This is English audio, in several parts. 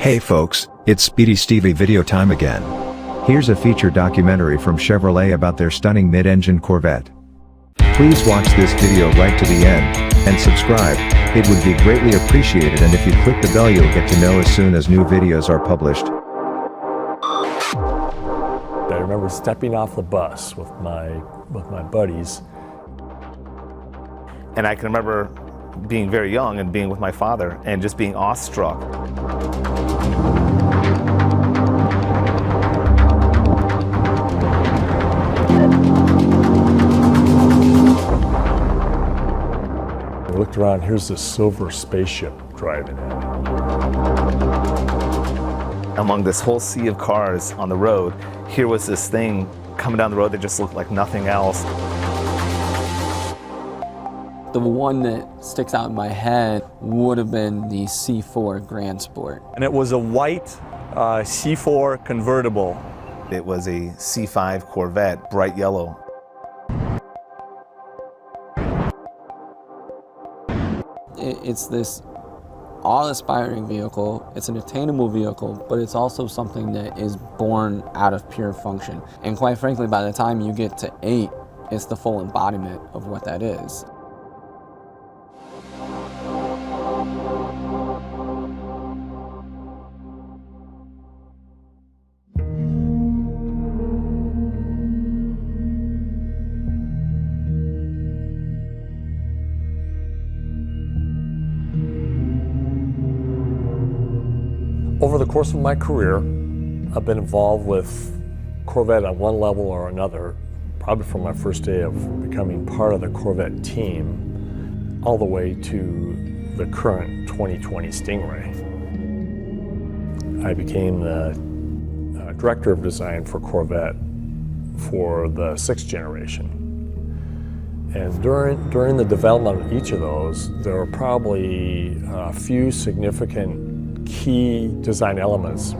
Hey folks, it's Speedy Stevie video time again. Here's a feature documentary from Chevrolet about their stunning mid-engine Corvette. Please watch this video right to the end, and subscribe, it would be greatly appreciated, and if you click the bell you'll get to know as soon as new videos are published. I remember stepping off the bus with my buddies. And I can remember being very young and being with my father and just being awestruck. I looked around, here's this silver spaceship driving in. Among this whole sea of cars on the road, here was this thing coming down the road that just looked like nothing else. The one that sticks out in my head would have been the C4 Grand Sport. And it was a white C4 convertible. It was a C5 Corvette, bright yellow. It's this awe-inspiring vehicle. It's an attainable vehicle, but it's also something that is born out of pure function. And quite frankly, by the time you get to 8, it's the full embodiment of what that is. Over the course of my career, I've been involved with Corvette on one level or another, probably from my first day of becoming part of the Corvette team, all the way to the current 2020 Stingray. I became the director of design for Corvette for the 6th generation. And during the development of each of those, there were probably a few significant key design elements.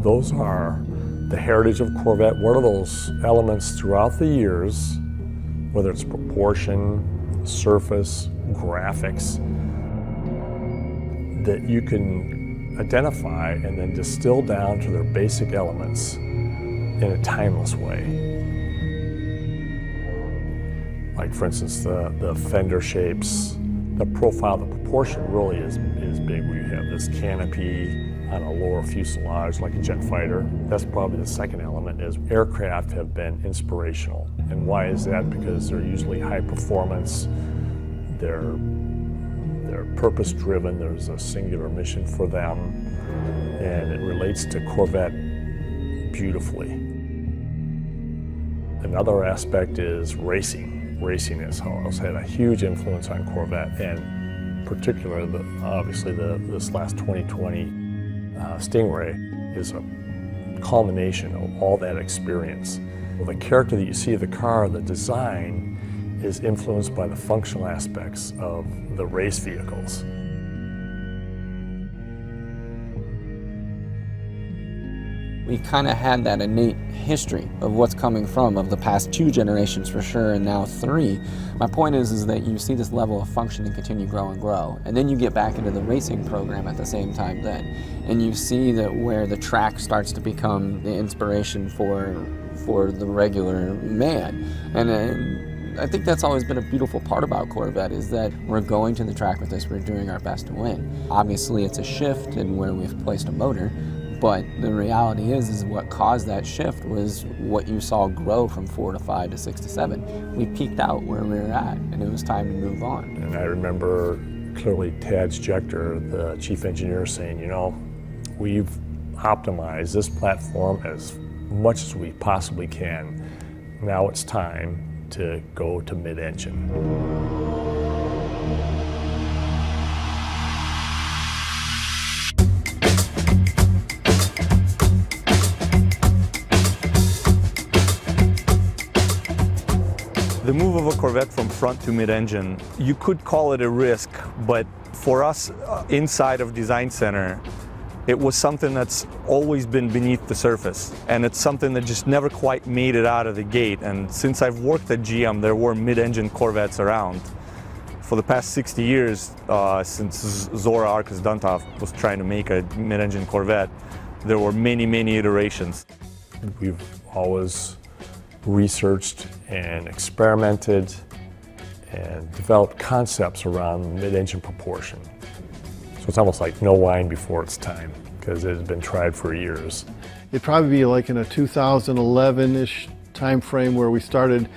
Those are the heritage of Corvette. What are those elements throughout the years, whether it's proportion, surface, graphics, that you can identify and then distill down to their basic elements in a timeless way. Like for instance, the fender shapes, the profile, the proportion really is big. We have this canopy on a lower fuselage like a jet fighter. That's probably the second element, is aircraft have been inspirational. And why is that? Because they're usually high performance, they're purpose driven, there's a singular mission for them, and it relates to Corvette beautifully. Another aspect is racing. Racing has had a huge influence on Corvette, and particularly, obviously, this last 2020 Stingray is a culmination of all that experience. Well, the character that you see of the car, the design, is influenced by the functional aspects of the race vehicles. We kind of had that innate history of what's coming from, of the past 2 generations for sure, and now 3. My point is that you see this level of function and continue grow and grow. And then you get back into the racing program at the same time then. And you see that where the track starts to become the inspiration for the regular man. And I think that's always been a beautiful part about Corvette, is that we're going to the track with this, we're doing our best to win. Obviously it's a shift in where we've placed a motor, but the reality is what caused that shift was what you saw grow from 4 to 5 to 6 to 7. We peaked out where we were at, and it was time to move on. And I remember clearly Tad Schechter, the chief engineer, saying, you know, we've optimized this platform as much as we possibly can. Now it's time to go to mid-engine. The move of a Corvette from front to mid-engine, you could call it a risk, but for us inside of Design Center, it was something that's always been beneath the surface, and it's something that just never quite made it out of the gate. And since I've worked at GM, there were mid-engine Corvettes around For the past 60 years, since Zora Arkus Duntov was trying to make a mid-engine Corvette, there were many, many iterations. We've always researched and experimented and developed concepts around mid-engine proportion. So it's almost like no wine before its time, because it has been tried for years. It'd probably be like in a 2011-ish time frame where we started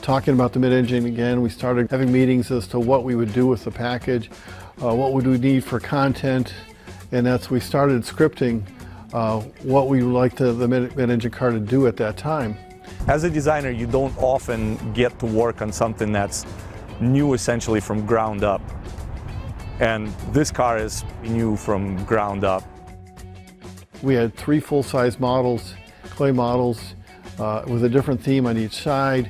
talking about the mid-engine again. We started having meetings as to what we would do with the package, what would we need for content, and we started scripting what we would like the mid-engine car to do at that time. As a designer, you don't often get to work on something that's new essentially from ground up. And this car is new from ground up. We had 3 full-size models, clay models, with a different theme on each side.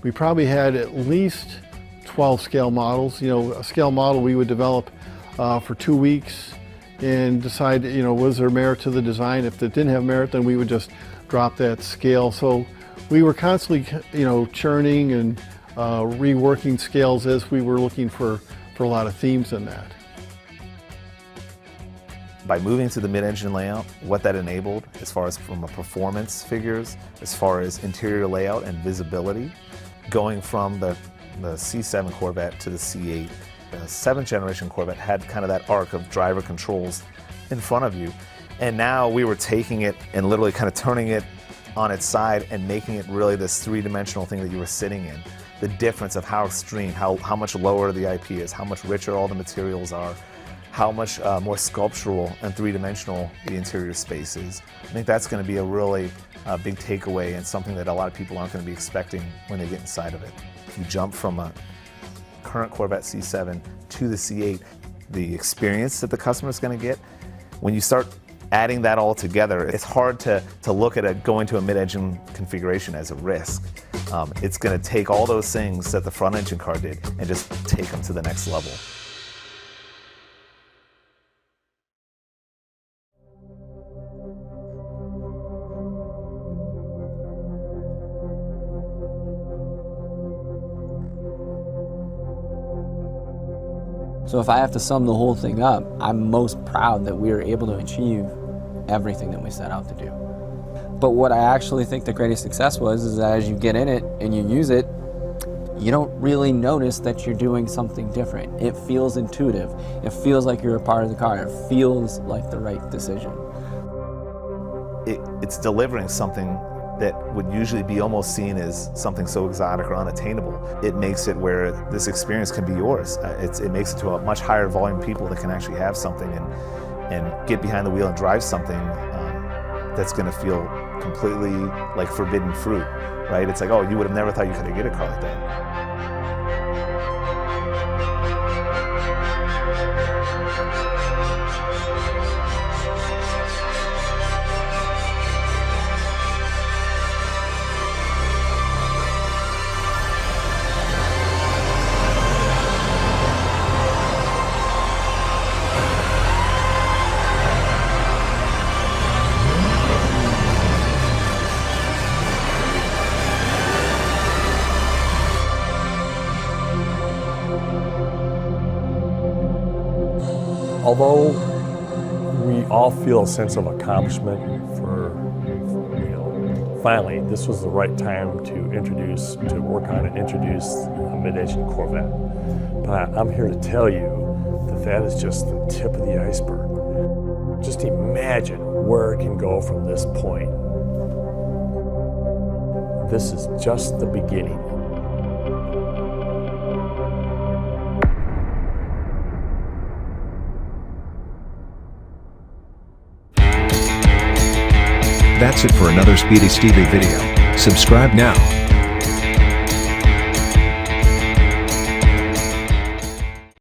We probably had at least 12 scale models. You know, a scale model we would develop for 2 weeks and decide, you know, was there merit to the design? If it didn't have merit, then we would just drop that scale. So we were constantly, you know, churning and reworking scales as we were looking for a lot of themes in that. By moving to the mid-engine layout, what that enabled, as far as from a performance figures, as far as interior layout and visibility, going from the C7 Corvette to the C8, the 7th generation Corvette had kind of that arc of driver controls in front of you. And now we were taking it and literally kind of turning it on its side and making it really this 3-dimensional thing that you were sitting in. The difference of how extreme, how much lower the IP is, how much richer all the materials are, how much more sculptural and 3-dimensional the interior space is. I think that's going to be a really big takeaway and something that a lot of people aren't going to be expecting when they get inside of it. If you jump from a current Corvette C7 to the C8, the experience that the customer is going to get, when you start adding that all together, it's hard to look at going to a mid-engine configuration as a risk. It's going to take all those things that the front-engine car did and just take them to the next level. So if I have to sum the whole thing up, I'm most proud that we were able to achieve everything that we set out to do. But what I actually think the greatest success was is that as you get in it and you use it, you don't really notice that you're doing something different. It feels intuitive. It feels like you're a part of the car. It feels like the right decision. It's delivering something that would usually be almost seen as something so exotic or unattainable. It makes it where this experience can be yours. It makes it to a much higher volume of people that can actually have something and get behind the wheel and drive something that's going to feel completely like forbidden fruit, right? It's like, oh, you would have never thought you could get a car like that. Although we all feel a sense of accomplishment for, finally, this was the right time to work on and introduce a mid-engine Corvette. But I'm here to tell you that that is just the tip of the iceberg. Just imagine where it can go from this point. This is just the beginning. That's it for another Speedy Stevie video. Subscribe now.